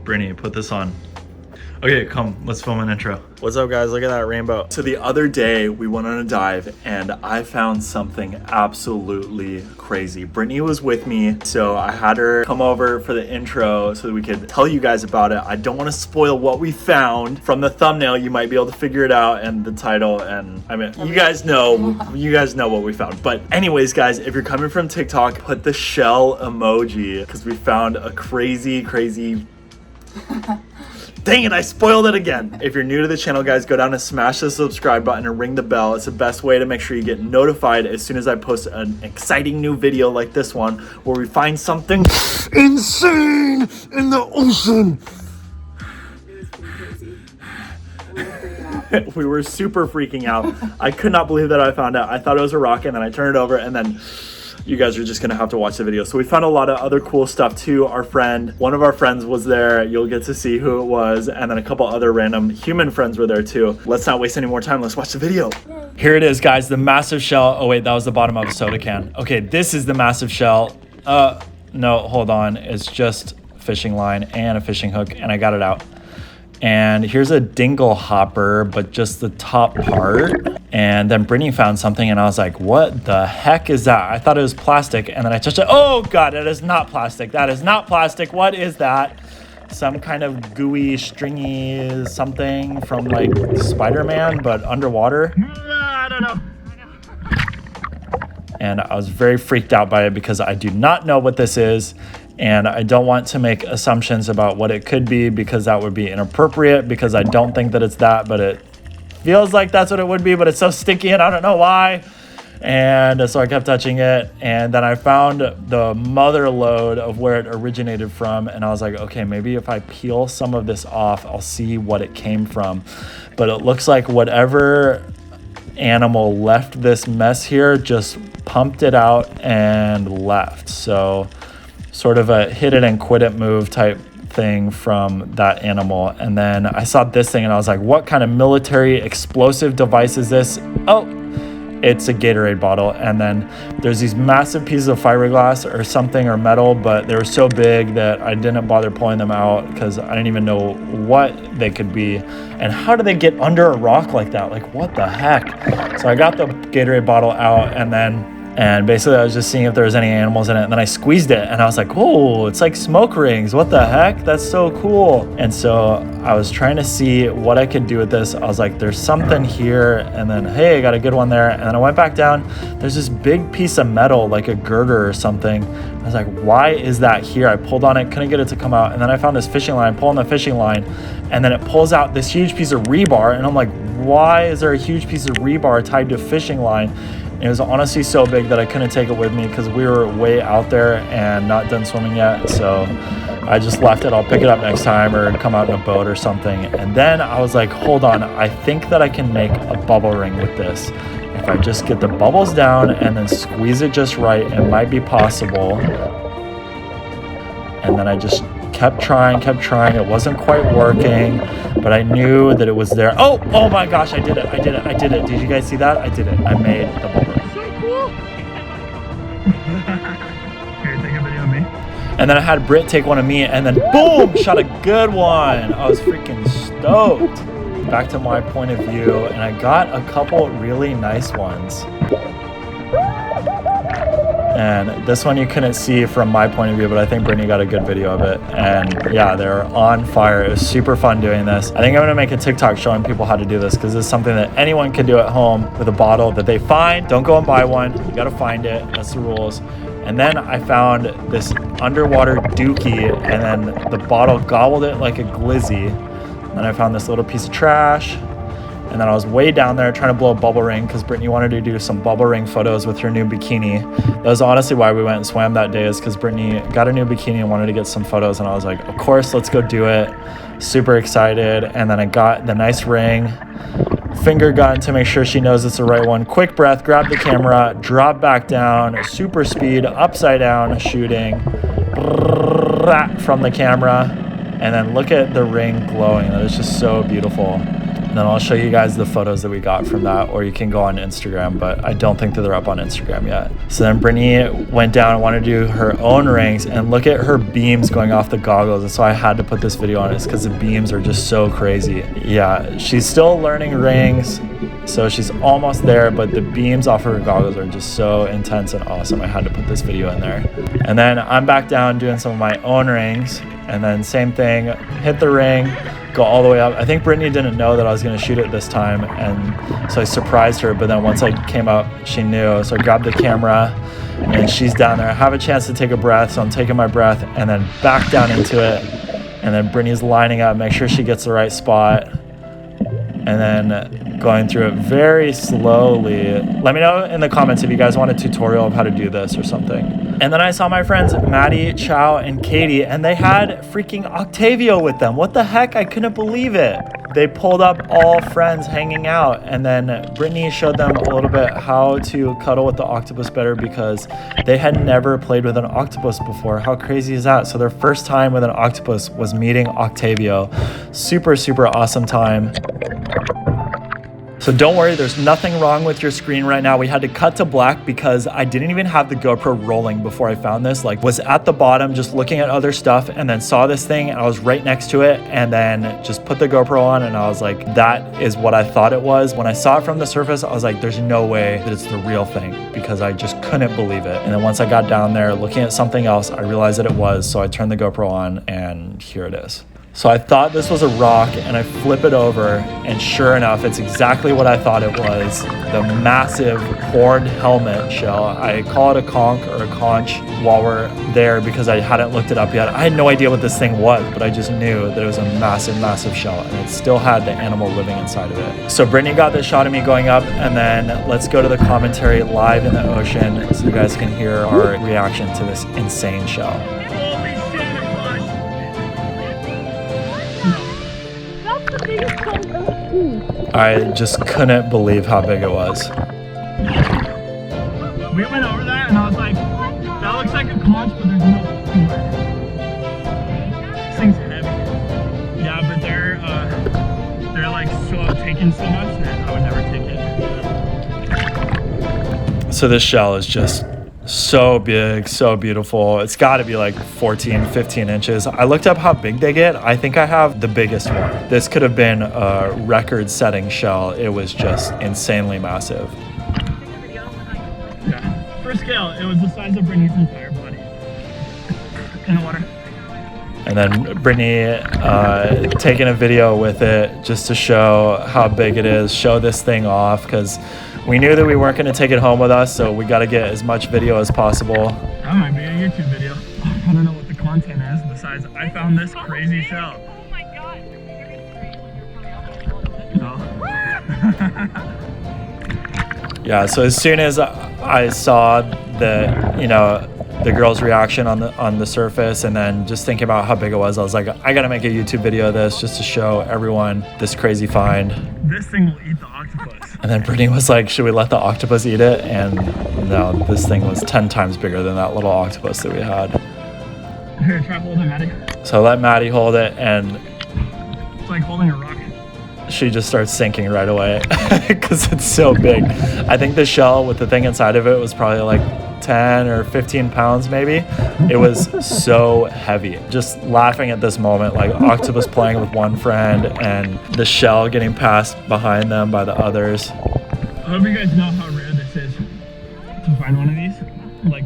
Brittany, put this on. Okay, come, let's film an intro. What's up, guys? Look at that rainbow. So the other day we went on a dive and I found something absolutely crazy. Brittany was with me, so I had her come over for the intro so that we could tell you guys about it. I don't want to spoil what we found. From the thumbnail, you might be able to figure it out, and the title, and I mean, you guys know what we found. But anyways, guys, if you're coming from TikTok, put the shell emoji because we found a crazy Dang it, I spoiled it again. If you're new to the channel, guys, go down and smash the subscribe button and ring the bell. It's the best way to make sure you get notified as soon as I post an exciting new video like this one, where we find something insane in the ocean. We were super freaking out. I could not believe that I found out. I thought it was a rock, and then I turned it over, and then you guys are just gonna have to watch the video. So we found a lot of other cool stuff too. One of our friends was there. You'll get to see who it was. And then a couple other random human friends were there too. Let's not waste any more time. Let's watch the video. Here it is, guys, the massive shell. Oh wait, that was the bottom of a soda can. Okay, this is the massive shell. No, hold on. It's just fishing line and a fishing hook, and I got it out. And here's a dingle hopper, but just the top part. And then Brittany found something, and I was like, what the heck is that? I thought it was plastic, and then I touched it. Oh God, it is not plastic. That is not plastic. What is that? Some kind of gooey, stringy something from like Spider-Man, but underwater. I don't know. And I was very freaked out by it because I do not know what this is. And I don't want to make assumptions about what it could be because that would be inappropriate, because I don't think that it's that, but it feels like that's what it would be, but it's so sticky and I don't know why. And so I kept touching it, and then I found the mother lode of where it originated from, and I was like, okay, maybe if I peel some of this off, I'll see what it came from. But it looks like whatever animal left this mess here just pumped it out and left. So sort of a hit it and quit it move type thing from that animal. And then I saw this thing and I was like, what kind of military explosive device is this? Oh, it's a Gatorade bottle. And then there's these massive pieces of fiberglass or something, or metal, but they were so big that I didn't bother pulling them out because I didn't even know what they could be. And how do they get under a rock like that? Like, what the heck? So I got the Gatorade bottle out, and basically I was just seeing if there was any animals in it, and then I squeezed it and I was like, oh, it's like smoke rings. What the heck? That's so cool. And so I was trying to see what I could do with this. I was like, there's something here, and then, hey, I got a good one there. And then I went back down. There's this big piece of metal, like a girder or something. I was like, why is that here? I pulled on it, couldn't get it to come out. And then I found this fishing line, pull on the fishing line, and then it pulls out this huge piece of rebar. And I'm like, why is there a huge piece of rebar tied to a fishing line? It was honestly so big that I couldn't take it with me because we were way out there and not done swimming yet. So I just left it. I'll pick it up next time or come out in a boat or something. And then I was like, hold on, I think that I can make a bubble ring with this. If I just get the bubbles down and then squeeze it just right, it might be possible. And then I just kept trying. It wasn't quite working, but I knew that it was there. Oh my gosh, I did it. Did you guys see that? I did it. I made the bubble ring. So cool. Here, take a video of me. And then I had Britt take one of me, and then boom, shot a good one. I was freaking stoked. Back to my point of view, and I got a couple really nice ones. And this one you couldn't see from my point of view, but I think Brittany got a good video of it. And yeah, they're on fire. It was super fun doing this. I think I'm gonna make a TikTok showing people how to do this, because it's something that anyone can do at home with a bottle that they find. Don't go and buy one. You gotta find it. That's the rules. And then I found this underwater dookie, and then the bottle gobbled it like a glizzy. And then I found this little piece of trash. And then I was way down there trying to blow a bubble ring because Brittany wanted to do some bubble ring photos with her new bikini. That was honestly why we went and swam that day, is because Brittany got a new bikini and wanted to get some photos. And I was like, of course, let's go do it. Super excited. And then I got the nice ring, finger gun to make sure she knows it's the right one. Quick breath, grab the camera, drop back down, super speed, upside down shooting from the camera. And then look at the ring glowing. That is just so beautiful. And then I'll show you guys the photos that we got from that, or you can go on Instagram, but I don't think that they're up on Instagram yet. So then Brittany went down and wanted to do her own rings, and look at her beams going off the goggles. And so I had to put this video on it because the beams are just so crazy. Yeah, she's still learning rings, so she's almost there, but the beams off her goggles are just so intense and awesome. I had to put this video in there. And then I'm back down doing some of my own rings, and then same thing, hit the ring, go all the way up. I think Brittany didn't know that I was gonna shoot it this time, and so I surprised her, but then once I came up, she knew. So I grabbed the camera, and she's down there. I have a chance to take a breath, so I'm taking my breath, and then back down into it, and then Brittany's lining up, make sure she gets the right spot, and then going through it very slowly. Let me know in the comments if you guys want a tutorial of how to do this or something. And then I saw my friends Maddie, Chow, and Katie, and they had freaking Octavio with them. What the heck? I couldn't believe it. They pulled up all friends hanging out, and then Brittany showed them a little bit how to cuddle with the octopus better because they had never played with an octopus before. How crazy is that? So their first time with an octopus was meeting Octavio. Super, super awesome time. So don't worry, there's nothing wrong with your screen right now. We had to cut to black because I didn't even have the GoPro rolling before I found this. Like, was at the bottom just looking at other stuff and then saw this thing and I was right next to it and then just put the GoPro on and I was like, that is what I thought it was. When I saw it from the surface, I was like, there's no way that it's the real thing because I just couldn't believe it. And then once I got down there looking at something else, I realized that it was. So I turned the GoPro on and here it is. So I thought this was a rock and I flip it over and sure enough, it's exactly what I thought it was. The massive horned helmet shell. I call it a conch or a conch while we're there because I hadn't looked it up yet. I had no idea what this thing was, but I just knew that it was a massive, massive shell and it still had the animal living inside of it. So Brittany got this shot of me going up and then let's go to the commentary live in the ocean so you guys can hear our reaction to this insane shell. I just couldn't believe how big it was. We went over that and I was like, that looks like a conch, but there's no This thing's heavy. Yeah, but they're like so taking so much that I would never take it. So this shell is just so big, so beautiful. It's got to be like 14, 15 inches. I looked up how big they get. I think I have the biggest one. This could have been a record-setting shell. It was just insanely massive. Yeah, for scale, it was the size of Brittany's entire body in the water. And then Brittany taking a video with it just to show how big it is, show this thing off, because we knew that we weren't going to take it home with us, so we got to get as much video as possible. That might be a YouTube video. I don't know what the content is besides I found this crazy shell. Oh my god. No. Yeah, so as soon as I saw the girl's reaction on the surface and then just thinking about how big it was, I was like, I got to make a YouTube video of this just to show everyone this crazy find. This thing will eat the octopus. And then Brittany was like, should we let the octopus eat it? And no, this thing was 10 times bigger than that little octopus that we had. Here, try holding Maddie. So I let Maddie hold it and It's like holding a rock. she just starts sinking right away because it's so big. I think the shell with the thing inside of it was probably like 10 or 15 pounds maybe. It was so heavy. Just laughing at this moment, like octopus playing with one friend and the shell getting passed behind them by the others. I hope you guys know how rare this is to find one of these. Like,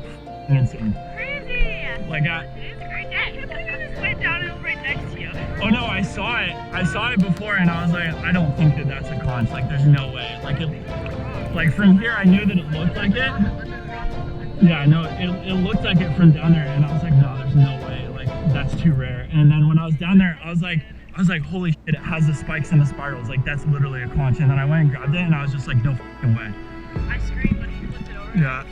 insane. Crazy. Like, It's crazy. Look at this went down and it was right next to you. oh no, I saw it. I saw it before and I was like, I don't think that that's a conch. Like, there's no way. Like from here, I knew that it looked like it. Yeah, I know. It looked like it from down there, and I was like, no, there's no way. Like, that's too rare. And then when I was down there, I was like, holy shit, it has the spikes and the spirals. Like, that's literally a conch. And then I went and grabbed it, and I was just like, no fucking way. I screamed when you flipped it over. Yeah.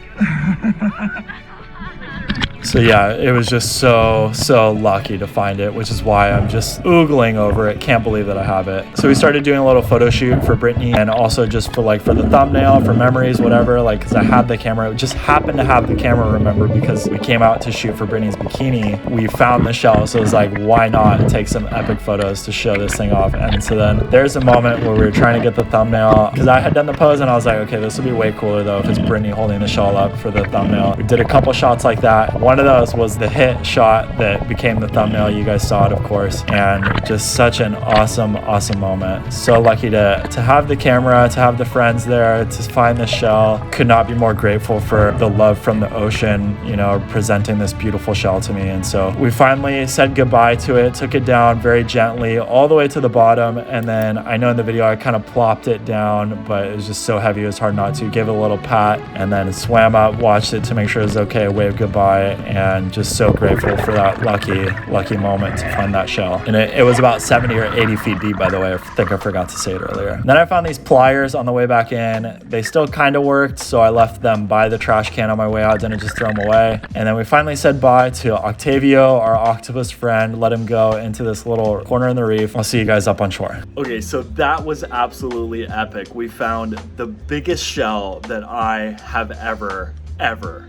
So yeah, it was just so lucky to find it, which is why I'm just oogling over it. Can't believe that I have it. So we started doing a little photo shoot for Brittany, and also just for the thumbnail, for memories, whatever, like, because I had the camera. It just happened to have the camera, remember, because we came out to shoot for Brittany's bikini. We found the shell, so it was like, why not take some epic photos to show this thing off? And so then there's a moment where we were trying to get the thumbnail, because I had done the pose and I was like, okay, this would be way cooler though if it's Brittany holding the shell up for the thumbnail. We did a couple shots like that. One of those was the hit shot that became the thumbnail. You guys saw it, of course, and just such an awesome moment. So lucky to have the camera, to have the friends there, to find the shell. Could not be more grateful for the love from the ocean, you know, presenting this beautiful shell to me. And so we finally said goodbye to it, took it down very gently all the way to the bottom, and then I know in the video I kind of plopped it down, but it was just so heavy it was hard not to. Give it a little pat and then swam up, watched it to make sure it was okay, waved goodbye, and just so grateful for that lucky moment to find that shell. And it was about 70 or 80 feet deep, by the way. I think I forgot to say it earlier. And then I found these pliers on the way back in. They still kind of worked, so I left them by the trash can on my way out, didn't just throw them away. And then we finally said bye to Octavio, our octopus friend, let him go into this little corner in the reef. I'll see you guys up on shore. Okay, so that was absolutely epic. We found the biggest shell that I have ever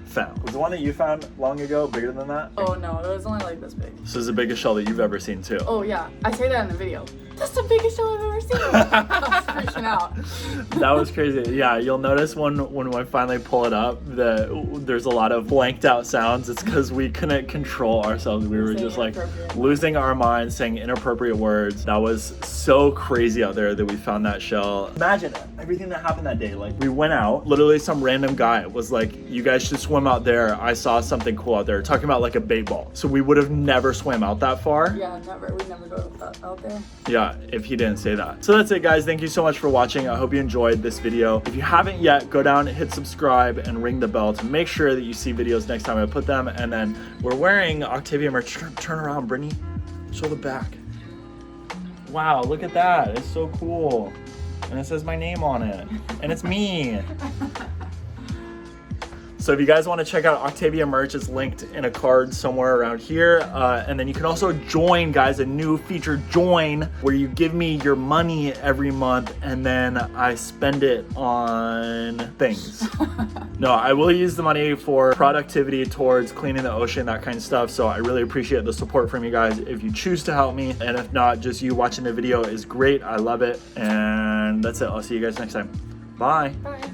found. Was the one that you found long ago bigger than that? Oh no, it was only like this big. So this is the biggest shell that you've ever seen too. Oh yeah, I say that in the video. That's the biggest shell I've ever seen. I was freaking out. That was crazy. Yeah, you'll notice when I finally pull it up that there's a lot of blanked out sounds. It's because we couldn't control ourselves. We were just like losing our minds, saying inappropriate words. That was so crazy out there that we found that shell. Imagine everything that happened that day. Like, we went out, literally some random guy was like, you guys should swim out there. I saw something cool out there, talking about like a bait ball. So we would have never swam out that far. Yeah, never. We never go out there. Yeah, if he didn't say that. So that's it, guys. Thank you so much for watching. I hope you enjoyed this video. If you haven't yet, go down, hit subscribe, and ring the bell to make sure that you see videos next time I put them. And then we're wearing Octavia merch. Turn around, Brittany. Show the back. Wow, look at that. It's so cool. And it says my name on it. And it's me. So if you guys want to check out Octavia merch, it's linked in a card somewhere around here. And then you can also join, guys, a new feature, Join, where you give me your money every month and then I spend it on things. No, I will use the money for productivity towards cleaning the ocean, that kind of stuff. So I really appreciate the support from you guys if you choose to help me. And if not, just you watching the video is great. I love it. And that's it. I'll see you guys next time. Bye. Bye.